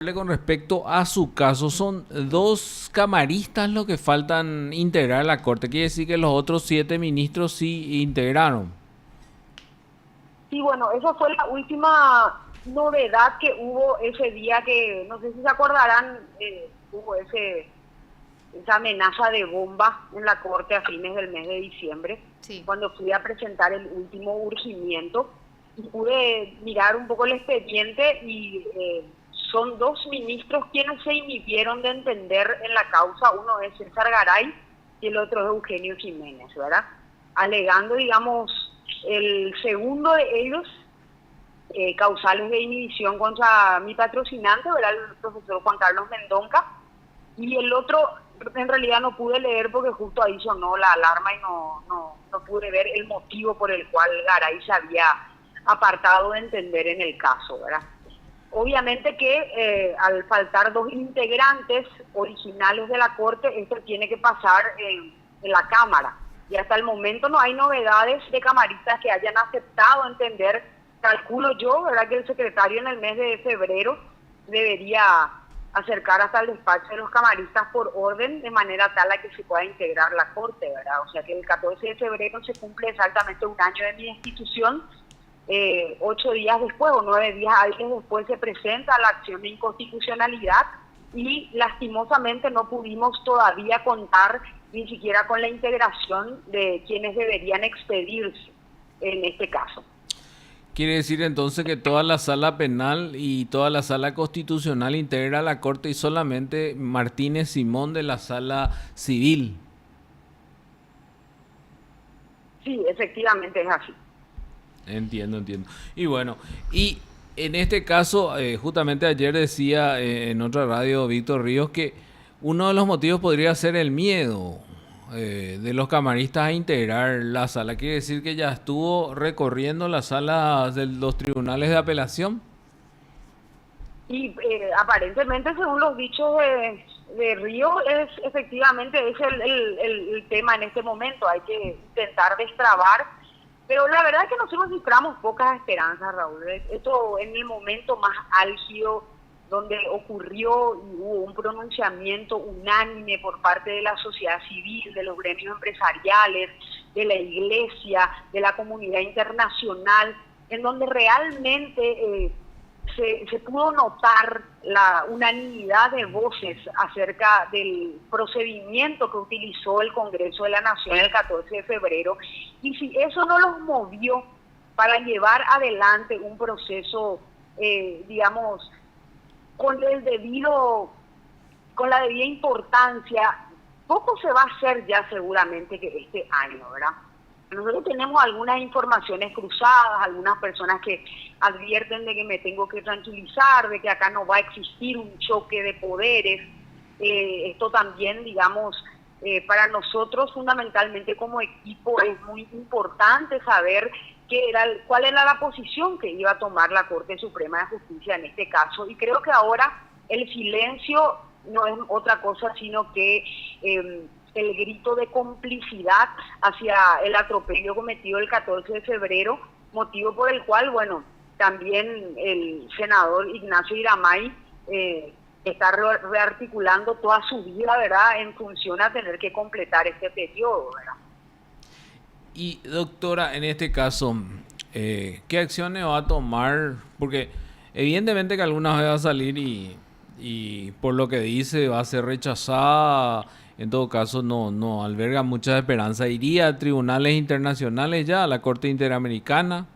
Con respecto a su caso, son dos camaristas los que faltan integrar la Corte. Quiere decir que los otros 7 ministros sí integraron. Sí, bueno, esa fue la última novedad que hubo ese día que, no sé si se acordarán, hubo esa amenaza de bomba en la Corte a fines del mes de diciembre, Sí. cuando fui a presentar el último urgimiento y pude mirar un poco el expediente y son dos ministros quienes se inhibieron de entender en la causa. Uno es César Garay y el otro es Eugenio Jiménez, ¿verdad? Alegando, digamos, el segundo de ellos, causales de inhibición contra mi patrocinante, ¿verdad? El profesor Juan Carlos Mendonca, y el otro en realidad no pude leer porque justo ahí sonó la alarma y no pude ver el motivo por el cual Garay se había apartado de entender en el caso, ¿verdad? Obviamente que al faltar dos integrantes originales de la Corte, esto tiene que pasar en la Cámara. Y hasta el momento no hay novedades de camaristas que hayan aceptado entender. Calculo yo, ¿verdad?, que el secretario en el mes de febrero debería acercar hasta el despacho de los camaristas por orden, de manera tal a que se pueda integrar la Corte, ¿verdad? O sea que el 14 de febrero se cumple exactamente un año de mi destitución. 8 días después o 9 días hábiles después se presenta la acción de inconstitucionalidad y lastimosamente no pudimos todavía contar ni siquiera con la integración de quienes deberían expedirse en este caso. Quiere decir entonces que toda la sala penal y toda la sala constitucional integra la Corte y solamente Martínez Simón de la sala civil. Sí, efectivamente es así. Entiendo. Y bueno, y en este caso, justamente ayer decía en otra radio Víctor Ríos que uno de los motivos podría ser el miedo de los camaristas a integrar la sala. Quiere decir que ya estuvo recorriendo las salas de los tribunales de apelación. Y aparentemente, según los dichos de Río, efectivamente es el tema en este momento. Hay que intentar destrabar. Pero la verdad es que nosotros ciframos pocas esperanzas, Raúl. Esto en el momento más álgido, donde ocurrió y hubo un pronunciamiento unánime por parte de la sociedad civil, de los gremios empresariales, de la iglesia, de la comunidad internacional, en donde realmente se pudo notar la unanimidad de voces acerca del procedimiento que utilizó el Congreso de la Nación el 14 de febrero. Y si eso no los movió para llevar adelante un proceso, digamos, con la debida importancia, poco se va a hacer ya seguramente que este año, ¿verdad? Nosotros tenemos algunas informaciones cruzadas, algunas personas que advierten de que me tengo que tranquilizar, de que acá no va a existir un choque de poderes. Esto también, digamos, para nosotros fundamentalmente como equipo es muy importante saber cuál era la posición que iba a tomar la Corte Suprema de Justicia en este caso. Y creo que ahora el silencio no es otra cosa sino que el grito de complicidad hacia el atropello cometido el 14 de febrero, motivo por el cual, bueno, también el senador Ignacio Iramay está rearticulando toda su vida, ¿verdad?, en función a tener que completar este periodo, ¿verdad? Y doctora, en este caso, ¿qué acciones va a tomar? Porque evidentemente que alguna vez va a salir y por lo que dice va a ser rechazada. En todo caso, no alberga mucha esperanza. ¿Iría a tribunales internacionales ya, a la Corte Interamericana?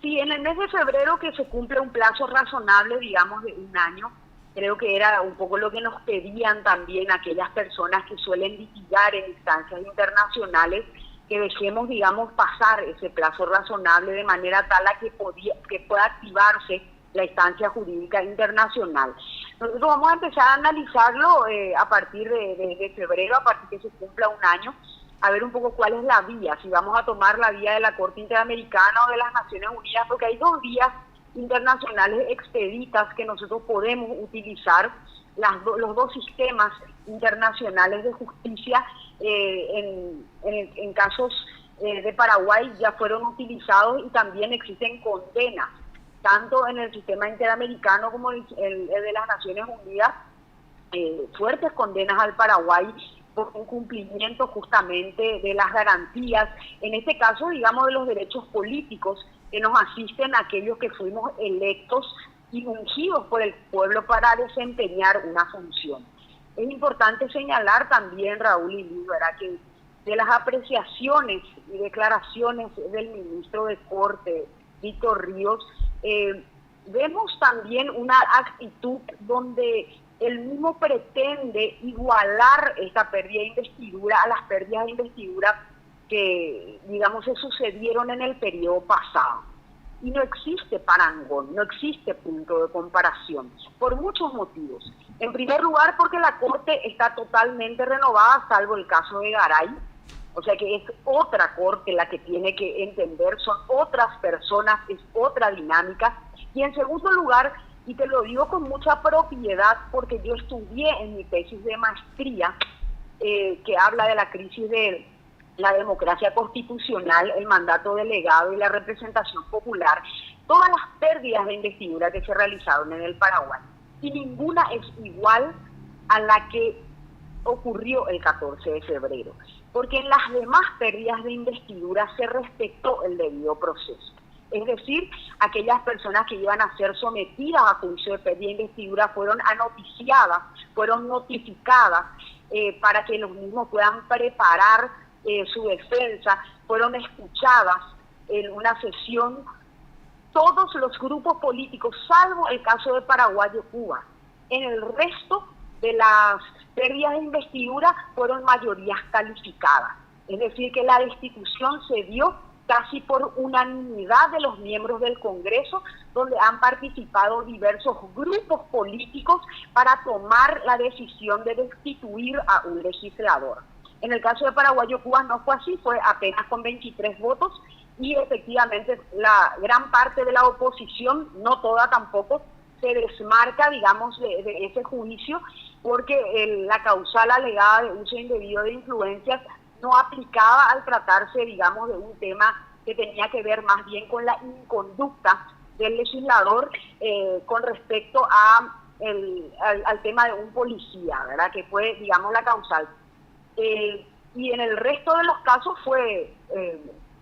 Sí, en el mes de febrero que se cumple un plazo razonable, digamos, de un año, creo que era un poco lo que nos pedían también aquellas personas que suelen litigar en instancias internacionales, que dejemos, digamos, pasar ese plazo razonable de manera tal a que pueda activarse la instancia jurídica internacional. Nosotros vamos a empezar a analizarlo a partir de febrero, a partir que se cumpla un año, a ver un poco cuál es la vía, si vamos a tomar la vía de la Corte Interamericana o de las Naciones Unidas, porque hay dos vías internacionales expeditas que nosotros podemos utilizar, los dos sistemas internacionales de justicia en casos de Paraguay ya fueron utilizados y también existen condenas tanto en el sistema interamericano como el de las Naciones Unidas, fuertes condenas al Paraguay por incumplimiento justamente de las garantías, en este caso, digamos, de los derechos políticos que nos asisten a aquellos que fuimos electos y ungidos por el pueblo para desempeñar una función. Es importante señalar también, Raúl y Luis, ¿verdad?, que de las apreciaciones y declaraciones del ministro de Corte, Víctor Ríos, vemos también una actitud donde él mismo pretende igualar esta pérdida de investidura a las pérdidas de investidura que, digamos, se sucedieron en el periodo pasado. Y no existe parangón, no existe punto de comparación, por muchos motivos. En primer lugar, porque la Corte está totalmente renovada, salvo el caso de Garay, o sea que es otra Corte la que tiene que entender, son otras personas, es otra dinámica. Y en segundo lugar, y te lo digo con mucha propiedad, porque yo estudié en mi tesis de maestría, que habla de la crisis de la democracia constitucional, el mandato delegado y la representación popular, todas las pérdidas de investidura que se realizaron en el Paraguay, y ninguna es igual a la que ocurrió el 14 de febrero, porque en las demás pérdidas de investidura se respetó el debido proceso. Es decir, aquellas personas que iban a ser sometidas a juicio de pérdida de investidura fueron anoticiadas, fueron notificadas para que los mismos puedan preparar su defensa, fueron escuchadas en una sesión todos los grupos políticos, salvo el caso de Paraguay y Cuba. En el resto de las pérdidas de investidura fueron mayorías calificadas, es decir, que la destitución se dio casi por unanimidad de los miembros del Congreso, donde han participado diversos grupos políticos para tomar la decisión de destituir a un legislador. En el caso de Paraguay y Cuba no fue así, fue apenas con 23 votos y efectivamente la gran parte de la oposición, no toda tampoco, se desmarca, digamos, de ese juicio porque la causal alegada de uso indebido de influencias no aplicaba al tratarse, digamos, de un tema que tenía que ver más bien con la inconducta del legislador con respecto al tema de un policía, ¿verdad?, que fue, digamos, la causal. Y en el resto de los casos fue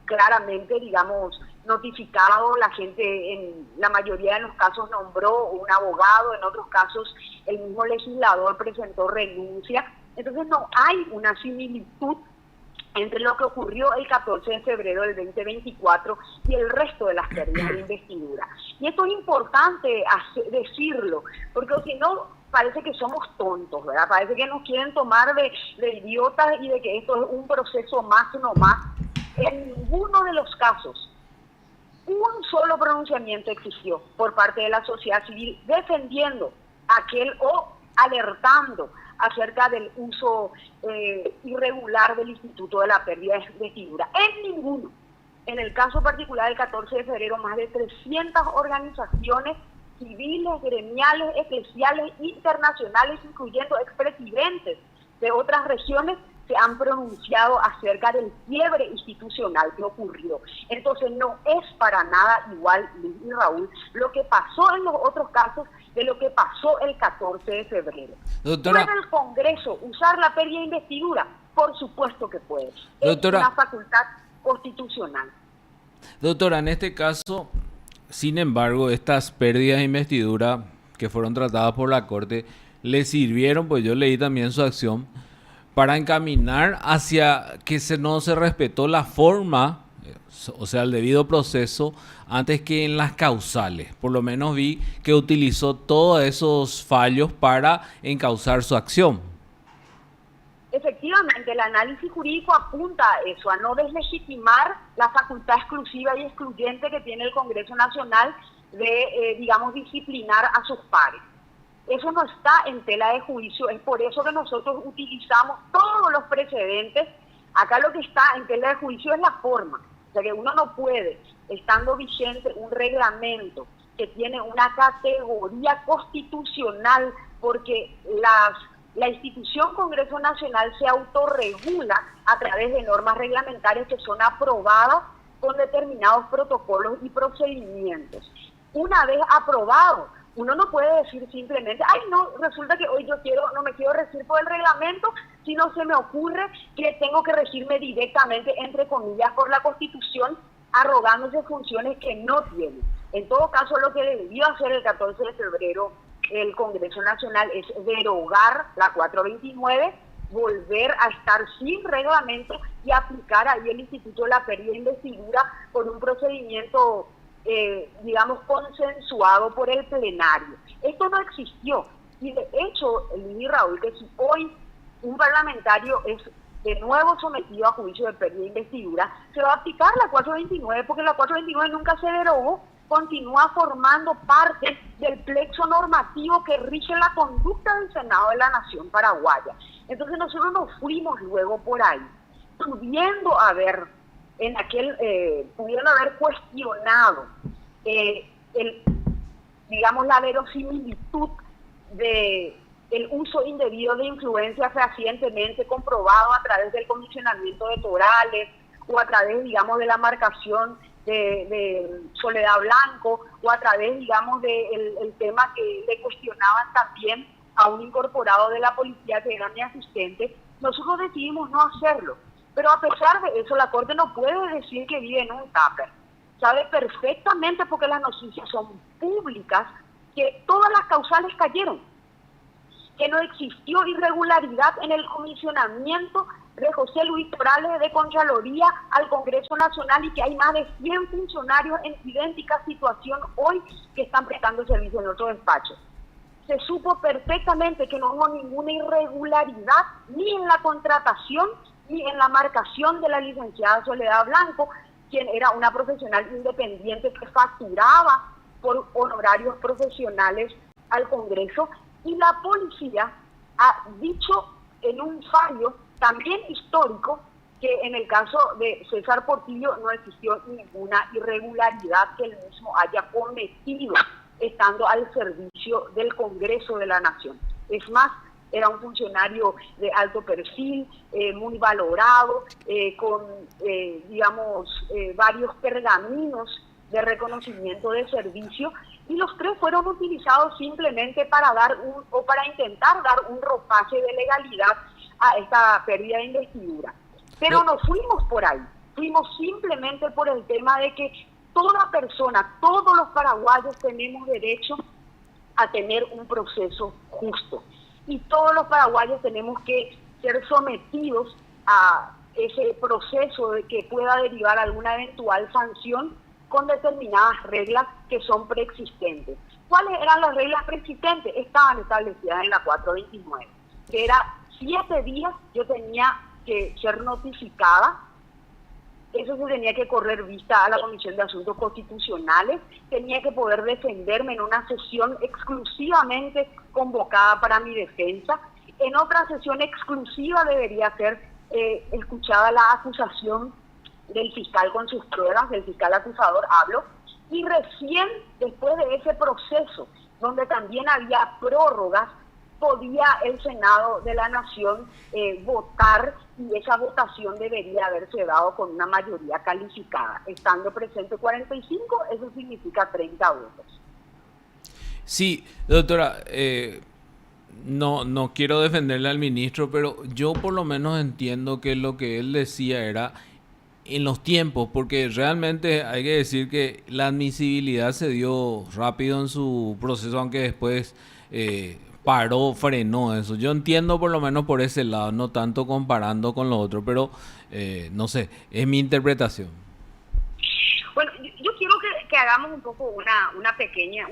claramente, digamos, notificado, la gente en la mayoría de los casos nombró un abogado, en otros casos el mismo legislador presentó renuncia. Entonces no hay una similitud entre lo que ocurrió el 14 de febrero del 2024 y el resto de las pérdidas de investidura. Y esto es importante decirlo, porque si no parece que somos tontos, ¿verdad? Parece que nos quieren tomar de idiotas y de que esto es un proceso más no más. En ninguno de los casos un solo pronunciamiento existió por parte de la sociedad civil defendiendo aquel o alertando acerca del uso irregular del Instituto de la Pérdida de Investidura. En ninguno. En el caso particular del 14 de febrero, más de 300 organizaciones civiles, gremiales, eclesiales, internacionales, incluyendo expresidentes de otras regiones, se han pronunciado acerca del quiebre institucional que ocurrió. Entonces no es para nada igual, Luis y Raúl, lo que pasó en los otros casos de lo que pasó el 14 de febrero. Doctora, ¿puede el Congreso usar la pérdida de investidura? Por supuesto que puede. Doctora, es una facultad constitucional. Doctora, en este caso, sin embargo, estas pérdidas de investidura que fueron tratadas por la Corte le sirvieron, pues yo leí también su acción, para encaminar hacia que no se respetó la forma, o sea, el debido proceso, antes que en las causales. Por lo menos vi que utilizó todos esos fallos para encauzar su acción. Efectivamente, el análisis jurídico apunta a eso, a no deslegitimar la facultad exclusiva y excluyente que tiene el Congreso Nacional de, digamos, disciplinar a sus pares. Eso no está en tela de juicio, es por eso que nosotros utilizamos todos los precedentes. Acá lo que está en tela de juicio es la forma, o sea que uno no puede, estando vigente un reglamento que tiene una categoría constitucional, porque la institución Congreso Nacional se autorregula a través de normas reglamentarias que son aprobadas con determinados protocolos y procedimientos. una vez aprobado. Uno no puede decir simplemente, ay no, resulta que hoy no me quiero regir por el reglamento, sino se me ocurre que tengo que regirme directamente, entre comillas, por la Constitución, arrogándose funciones que no tiene. En todo caso, lo que debió hacer el 14 de febrero el Congreso Nacional es derogar la 429, volver a estar sin reglamento y aplicar ahí el Instituto de la Pérdida de Investidura por un procedimiento, digamos, consensuado por el plenario. Esto no existió. Y de hecho, Lili y Raúl, que si hoy un parlamentario es de nuevo sometido a juicio de pérdida de investidura, se va a aplicar la 429, porque la 429 nunca se derogó, continúa formando parte del plexo normativo que rige la conducta del Senado de la Nación paraguaya. Entonces nosotros nos fuimos luego por ahí, pudiendo haber cuestionado digamos, la verosimilitud de el uso indebido de influencia fehacientemente comprobado a través del comisionamiento de Torales o a través, digamos, de la marcación de Soledad Blanco o a través, digamos, el tema que le cuestionaban también a un incorporado de la policía que era mi asistente. Nosotros decidimos no hacerlo, pero a pesar de eso la Corte no puede decir que vive en un tupper. Sabe perfectamente, porque las noticias son públicas, que todas las causales cayeron, que no existió irregularidad en el comisionamiento de José Luis Torales de Contraloría al Congreso Nacional y que hay más de 100 funcionarios en idéntica situación hoy que están prestando servicio en otro despacho. Se supo perfectamente que no hubo ninguna irregularidad ni en la contratación ni en la marcación de la licenciada Soledad Blanco, quien era una profesional independiente que facturaba por honorarios profesionales al Congreso. Y la policía ha dicho en un fallo también histórico que en el caso de César Portillo no existió ninguna irregularidad que él mismo haya cometido estando al servicio del Congreso de la Nación. Es más, era un funcionario de alto perfil, muy valorado, con, varios pergaminos de reconocimiento de servicio, y los tres fueron utilizados simplemente para intentar dar un ropaje de legalidad a esta pérdida de investidura. Pero no fuimos por ahí, fuimos simplemente por el tema de que toda persona, todos los paraguayos tenemos derecho a tener un proceso justo. Y todos los paraguayos tenemos que ser sometidos a ese proceso de que pueda derivar alguna eventual sanción con determinadas reglas que son preexistentes. ¿Cuáles eran las reglas preexistentes? Estaban establecidas en la 429, que era 7 días yo tenía que ser notificada. Eso se tenía que correr vista a la Comisión de Asuntos Constitucionales, tenía que poder defenderme en una sesión exclusivamente convocada para mi defensa. En otra sesión exclusiva debería ser escuchada la acusación del fiscal con sus pruebas, del fiscal acusador hablo, y recién después de ese proceso, donde también había prórrogas, podía el Senado de la Nación votar, y esa votación debería haberse dado con una mayoría calificada. Estando presente 45, eso significa 30 votos. Sí, doctora, no quiero defenderle al ministro, pero yo por lo menos entiendo que lo que él decía era en los tiempos, porque realmente hay que decir que la admisibilidad se dio rápido en su proceso, aunque después frenó eso. Yo entiendo por lo menos por ese lado, no tanto comparando con lo otro, pero no sé, es mi interpretación. Bueno, yo quiero que hagamos un poco un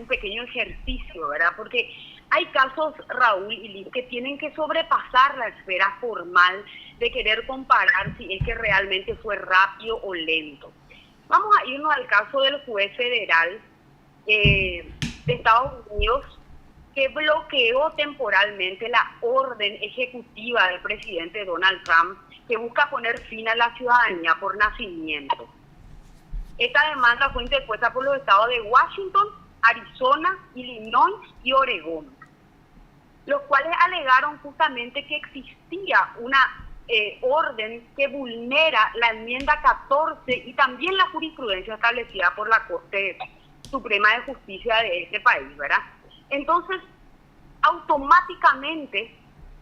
pequeño ejercicio, ¿verdad? Porque hay casos, Raúl y Liz, que tienen que sobrepasar la esfera formal de querer comparar si es que realmente fue rápido o lento. Vamos a irnos al caso del juez federal de Estados Unidos, que bloqueó temporalmente la orden ejecutiva del presidente Donald Trump, que busca poner fin a la ciudadanía por nacimiento. Esta demanda fue interpuesta por los estados de Washington, Arizona, Illinois y Oregón, los cuales alegaron justamente que existía una orden que vulnera la enmienda 14 y también la jurisprudencia establecida por la Corte Suprema de Justicia de este país, ¿verdad? Entonces, automáticamente,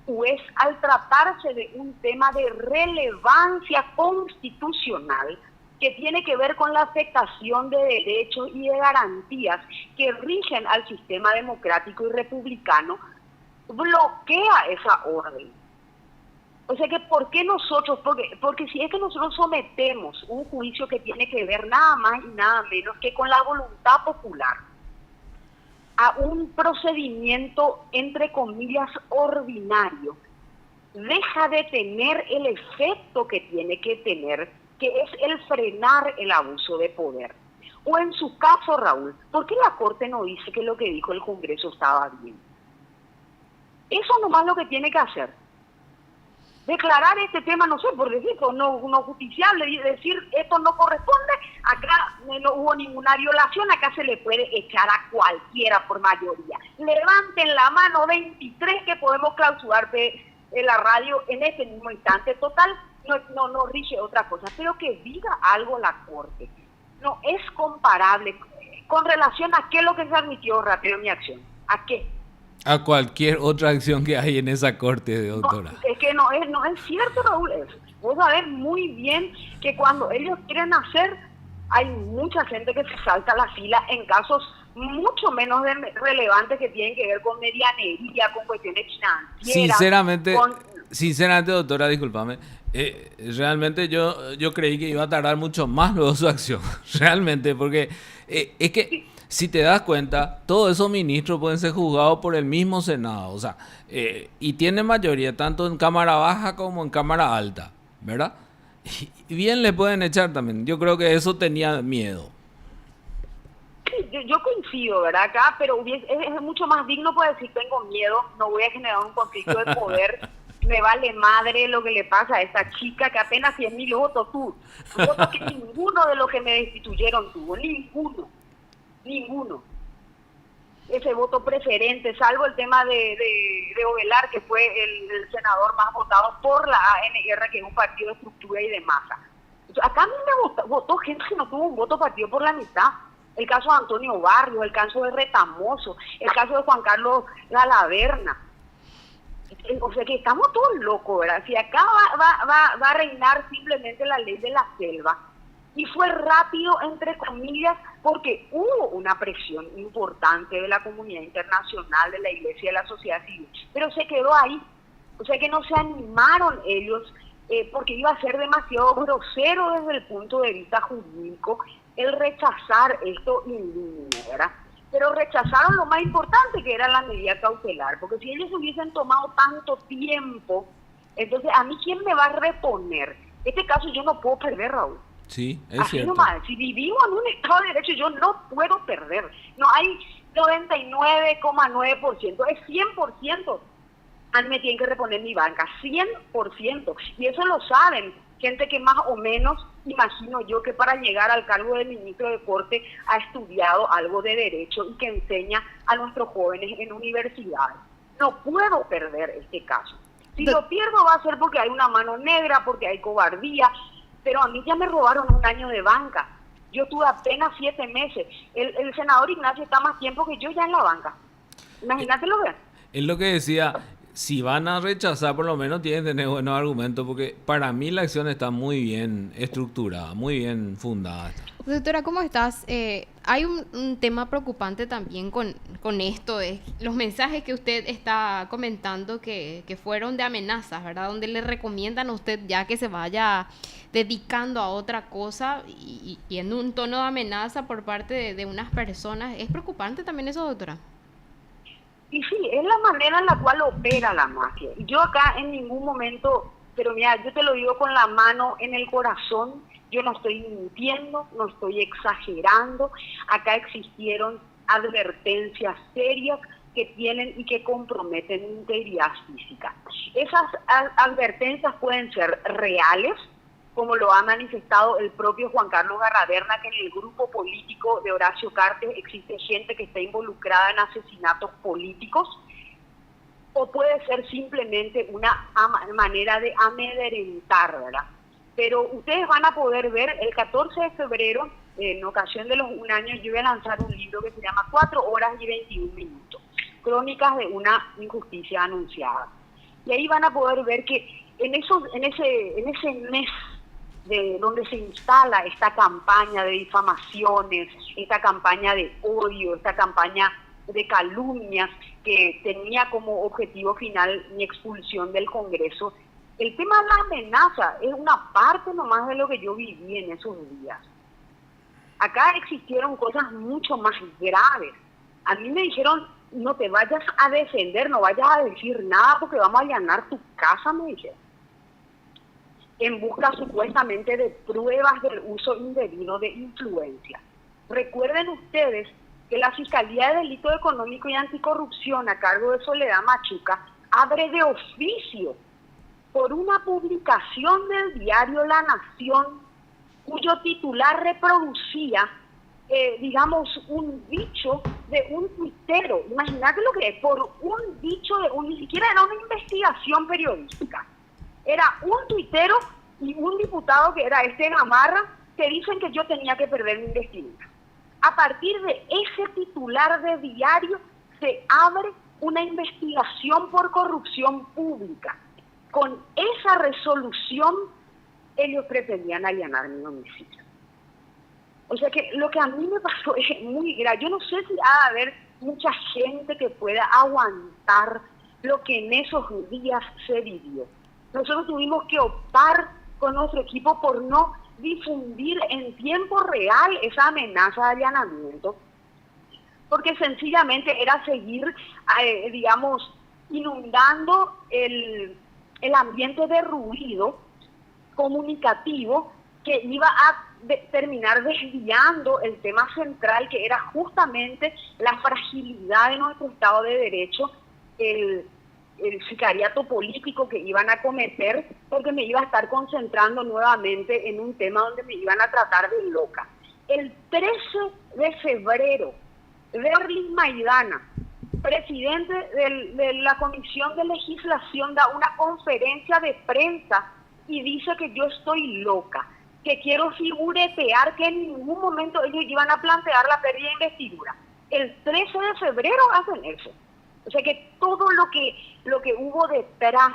pues al tratarse de un tema de relevancia constitucional que tiene que ver con la afectación de derechos y de garantías que rigen al sistema democrático y republicano, bloquea esa orden. O sea que, ¿por qué nosotros? Porque si es que nosotros sometemos un juicio que tiene que ver nada más y nada menos que con la voluntad popular a un procedimiento, entre comillas, ordinario, deja de tener el efecto que tiene que tener, que es el frenar el abuso de poder. O en su caso, Raúl, ¿por qué la Corte no dice que lo que dijo el Congreso estaba bien? Eso nomás lo que tiene que hacer. Declarar este tema, no sé, por decir, no justiciable, y decir esto no corresponde, acá no hubo ninguna violación, acá se le puede echar a cualquiera por mayoría. Levanten la mano 23 que podemos clausurar la radio en este mismo instante. Total, no rige otra cosa, pero que diga algo la Corte. No es comparable con relación a qué es lo que se admitió rápido en mi acción. ¿A qué? A cualquier otra acción que hay en esa corte, doctora. No, es que no es cierto, Raúl. Vos sabés muy bien que cuando ellos quieren hacer, hay mucha gente que se salta a la fila en casos mucho menos relevantes que tienen que ver con medianería, con cuestiones financieras. Sinceramente, doctora, discúlpame. Realmente yo creí que iba a tardar mucho más luego su acción. Realmente, porque es que... Si te das cuenta, todos esos ministros pueden ser juzgados por el mismo Senado, o sea, y tienen mayoría tanto en Cámara Baja como en Cámara Alta, ¿verdad? Y bien le pueden echar también. Yo creo que eso tenía miedo. Sí, yo coincido, ¿verdad? Acá, pero es mucho más digno poder decir tengo miedo, no voy a generar un conflicto de poder. Me vale madre lo que le pasa a esta chica que apenas 100.000 votos tuvo. Votos que ninguno de los que me destituyeron tuvo, ninguno. Ese voto preferente, salvo el tema de Ovelar, que fue el senador más votado por la ANR, que es un partido de estructura y de masa. Acá a mí me votó gente que no tuvo un voto partido por la mitad. El caso de Antonio Barrios, el caso de Retamoso, el caso de Juan Carlos Galaverna. O sea que estamos todos locos, ¿verdad? Si acá va a reinar simplemente la ley de la selva. Y fue rápido, entre comillas, porque hubo una presión importante de la comunidad internacional, de la Iglesia y de la sociedad civil, pero se quedó ahí. O sea que no se animaron ellos, porque iba a ser demasiado grosero desde el punto de vista jurídico el rechazar esto indígena, ¿verdad? Pero rechazaron lo más importante, que era la medida cautelar, porque si ellos hubiesen tomado tanto tiempo, entonces ¿a mí quién me va a reponer? Este caso yo no puedo perder, Raúl. Sí, es así cierto. Nomás, si vivimos en un Estado de Derecho, yo no puedo perder. No hay 99,9%, es 100%. A mí me tienen que reponer mi banca, 100%. Y eso lo saben gente que más o menos, imagino yo, que para llegar al cargo de ministro de Corte ha estudiado algo de Derecho y que enseña a nuestros jóvenes en universidades. No puedo perder este caso. Si lo pierdo va a ser porque hay una mano negra, porque hay cobardía. Pero a mí ya me robaron un año de banca. Yo tuve apenas 7 meses. El senador Ignacio está más tiempo que yo ya en la banca. Imagínate lo que es. Es lo que decía, si van a rechazar, por lo menos tienen que tener buenos argumentos, porque para mí la acción está muy bien estructurada, muy bien fundada. Doctora, ¿cómo estás? Hay un tema preocupante también con esto, de los mensajes que usted está comentando que fueron de amenazas, ¿verdad? Donde le recomiendan a usted ya que se vaya dedicando a otra cosa y en un tono de amenaza por parte de unas personas. ¿Es preocupante también eso, doctora? Y sí, es la manera en la cual opera la mafia. Yo acá en ningún momento, pero mira, yo te lo digo con la mano en el corazón, yo no estoy mintiendo, no estoy exagerando. Acá existieron advertencias serias que tienen y que comprometen mi integridad física. Esas advertencias pueden ser reales, como lo ha manifestado el propio Juan Carlos Galaverna, que en el grupo político de Horacio Cartes existe gente que está involucrada en asesinatos políticos, o puede ser simplemente una manera de amedrentar, ¿verdad? Pero ustedes van a poder ver, el 14 de febrero en ocasión de los 1 año, yo voy a lanzar un libro que se llama 4 horas y 21 minutos, crónicas de una injusticia anunciada. Y ahí van a poder ver que en ese mes de donde se instala esta campaña de difamaciones, esta campaña de odio, esta campaña de calumnias que tenía como objetivo final mi expulsión del Congreso, el tema de la amenaza es una parte nomás de lo que yo viví en esos días. Acá existieron cosas mucho más graves. A mí me dijeron, no te vayas a defender, no vayas a decir nada porque vamos a allanar tu casa, me dijeron, en busca supuestamente de pruebas del uso indebido de influencia. Recuerden ustedes que la Fiscalía de Delito Económico y Anticorrupción, a cargo de Soledad Machuca, abre de oficio por una publicación del diario La Nación, cuyo titular reproducía, digamos, un dicho de un tuitero. Imagínate lo que es, por un dicho de ni siquiera era una investigación periodística. Era un tuitero y un diputado que era Gamarra, que dicen que yo tenía que perder mi investidura. A partir de ese titular de diario se abre una investigación por corrupción pública. Con esa resolución ellos pretendían allanar mi domicilio. O sea que lo que a mí me pasó es muy grave. Yo no sé si ha de haber mucha gente que pueda aguantar lo que en esos días se vivió. Nosotros tuvimos que optar con nuestro equipo por no difundir en tiempo real esa amenaza de allanamiento, porque sencillamente era seguir, digamos, inundando el ambiente de ruido comunicativo que iba a terminar desviando el tema central, que era justamente la fragilidad de nuestro Estado de Derecho, el sicariato político que iban a cometer, porque me iba a estar concentrando nuevamente en un tema donde me iban a tratar de loca. El 13 de febrero, Berlis Maidana, presidente de la Comisión de Legislación, da una conferencia de prensa y dice que yo estoy loca, que quiero figuretear, que en ningún momento ellos iban a plantear la pérdida de investidura. El 13 de febrero hacen eso. O sea que todo lo que hubo detrás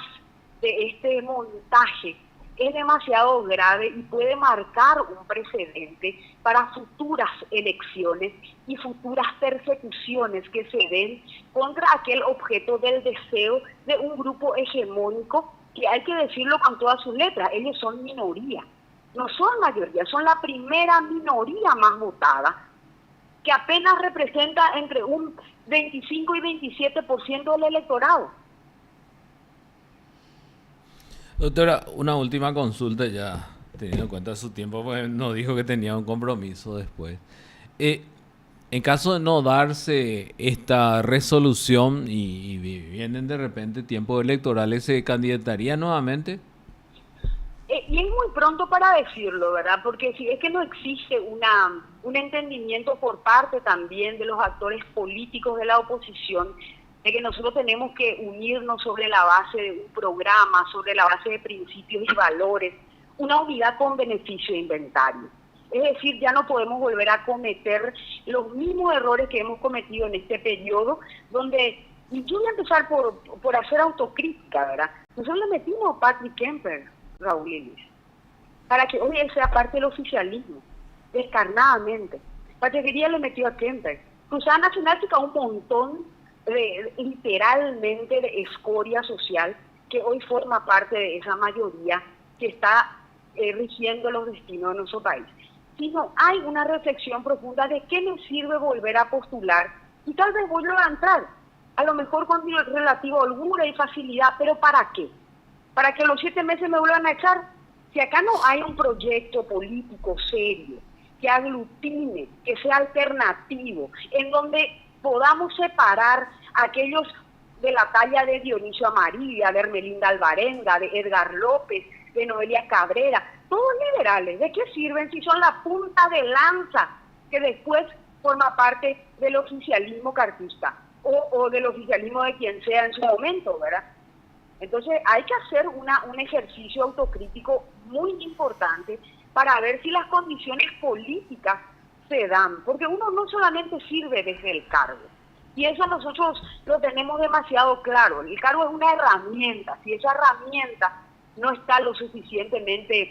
de este montaje es demasiado grave y puede marcar un precedente para futuras elecciones y futuras persecuciones que se den contra aquel objeto del deseo de un grupo hegemónico que, hay que decirlo con todas sus letras, ellos son minoría, no son mayoría, son la primera minoría más votada, que apenas representa entre un 25 y 27% del electorado. Doctora, una última consulta ya, teniendo en cuenta su tiempo, pues nos dijo que tenía un compromiso después. En caso de no darse esta resolución y vienen de repente tiempos electorales, ¿se candidataría nuevamente? Y es muy pronto para decirlo, ¿verdad? Porque si es que no existe un entendimiento por parte también de los actores políticos de la oposición, de que nosotros tenemos que unirnos sobre la base de un programa, sobre la base de principios y valores, una unidad con beneficio de inventario. Es decir, ya no podemos volver a cometer los mismos errores que hemos cometido en este periodo, donde, y yo voy a empezar por hacer autocrítica, ¿verdad? Nosotros le metimos a Patrick Kemper, Raúl Ellis, para que hoy él sea parte del oficialismo, descarnadamente. Patrick le metió a Kemper. Cruzada Nacional se un montón literalmente de escoria social que hoy forma parte de esa mayoría que está rigiendo los destinos de nuestro país. Si no hay una reflexión profunda de qué me sirve volver a postular, y tal vez voy a entrar, a lo mejor con relativo holgura y facilidad, pero ¿para qué? ¿Para que los 7 meses me vuelvan a echar? Si acá no hay un proyecto político serio, que aglutine, que sea alternativo, en donde podamos separar a aquellos de la talla de Dionisio Amarilla, de Hermelinda Alvarenga, de Edgar López, de Noelia Cabrera, todos liberales, ¿de qué sirven si son la punta de lanza que después forma parte del oficialismo cartista o del oficialismo de quien sea en su momento, ¿verdad? Entonces hay que hacer un ejercicio autocrítico muy importante para ver si las condiciones políticas se dan, porque uno no solamente sirve desde el cargo, y eso nosotros lo tenemos demasiado claro. El cargo es una herramienta. Si esa herramienta no está lo suficientemente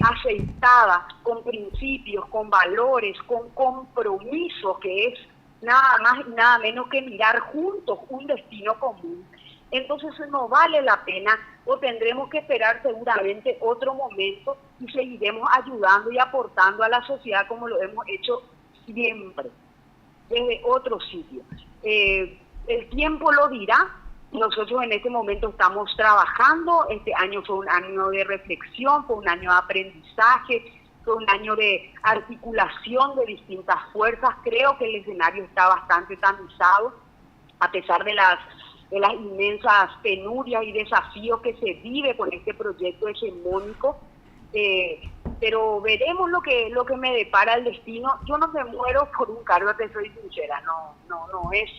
aceitada, con principios, con valores, con compromiso, que es nada más y nada menos que mirar juntos un destino común, entonces no vale la pena, o tendremos que esperar seguramente otro momento y seguiremos ayudando y aportando a la sociedad como lo hemos hecho siempre, desde otro sitio. El tiempo lo dirá. Nosotros en este momento estamos trabajando. Este año fue un año de reflexión, fue un año de aprendizaje, fue un año de articulación de distintas fuerzas. Creo que el escenario está bastante tamizado, a pesar de las inmensas penurias y desafíos que se vive con este proyecto hegemónico. Pero veremos lo que me depara el destino. Yo no me muero por un cargo, te soy sincera, no es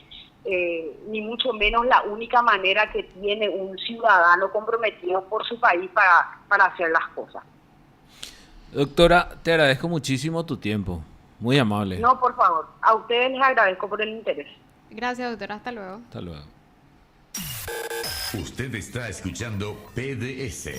ni mucho menos la única manera que tiene un ciudadano comprometido por su país para hacer las cosas. Doctora, te agradezco muchísimo tu tiempo, muy amable. No, por favor, a ustedes les agradezco por el interés. Gracias, doctora, hasta luego. Hasta luego. Usted está escuchando PDS.